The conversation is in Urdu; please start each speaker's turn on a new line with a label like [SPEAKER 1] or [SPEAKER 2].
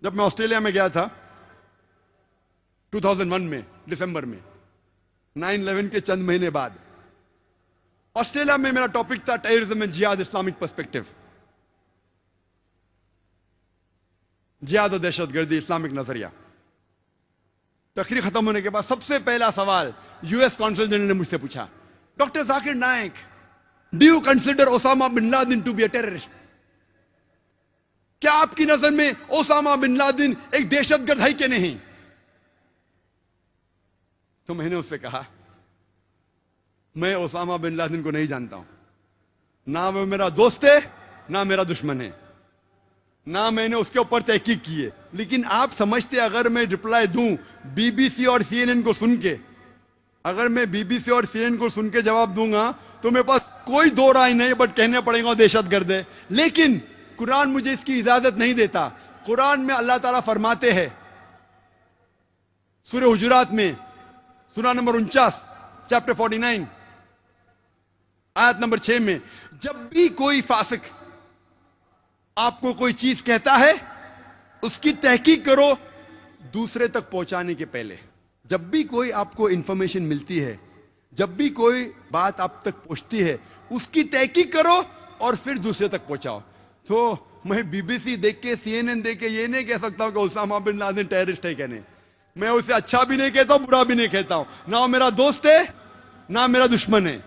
[SPEAKER 1] جب میں آسٹریلیا میں گیا تھا 2001 میں دسمبر میں 9/11 کے چند مہینے بعد، آسٹریلیا میں میرا ٹاپک تھا ٹیررزم اینڈ جہاد اسلامک پرسپیکٹو، جہاد و دہشت گردی اسلامک نظریہ۔ تقریر ختم ہونے کے بعد سب سے پہلا سوال یو ایس کونسل جنرل نے مجھ سے پوچھا، doctor Zakir Naik, do you consider Osama bin Laden to be a terrorist? کیا آپ کی نظر میں اسامہ بن لادن ایک دہشت گرد ہے کہ نہیں؟ تو میں نے اس سے کہا، میں اسامہ بن لادن کو نہیں جانتا ہوں، نہ وہ میرا دوست ہے نہ میرا دشمن ہے، نہ میں نے اس کے اوپر تحقیق کی ہے، لیکن آپ سمجھتے اگر میں رپلائی دوں بی بی سی اور سی این این کو سن کے، اگر میں بی بی سی اور سی این این کو سن کے جواب دوں گا تو میرے پاس کوئی دو رائے نہیں، بٹ کہنے پڑے گا دہشت گرد ہے۔ لیکن قرآن مجھے اس کی اجازت نہیں دیتا۔ قرآن میں اللہ تعالیٰ فرماتے ہیں سورہ حجرات میں، سورہ نمبر 49 چیپٹر 49 آیت نمبر 6 میں، جب بھی کوئی فاسق آپ کو کوئی چیز کہتا ہے اس کی تحقیق کرو دوسرے تک پہنچانے کے پہلے۔ جب بھی کوئی آپ کو انفارمیشن ملتی ہے، جب بھی کوئی بات آپ تک پہنچتی ہے، اس کی تحقیق کرو اور پھر دوسرے تک پہنچاؤ۔ تو میں بی بی سی دیکھ کے، سی این این دیکھ کے یہ نہیں کہہ سکتا ہوں کہ اسامہ بن لادن ٹیررسٹ ہے کہ نہیں۔ میں اسے اچھا بھی نہیں کہتا ہوں، برا بھی نہیں کہتا ہوں، نہ وہ میرا دوست ہے نہ میرا دشمن ہے۔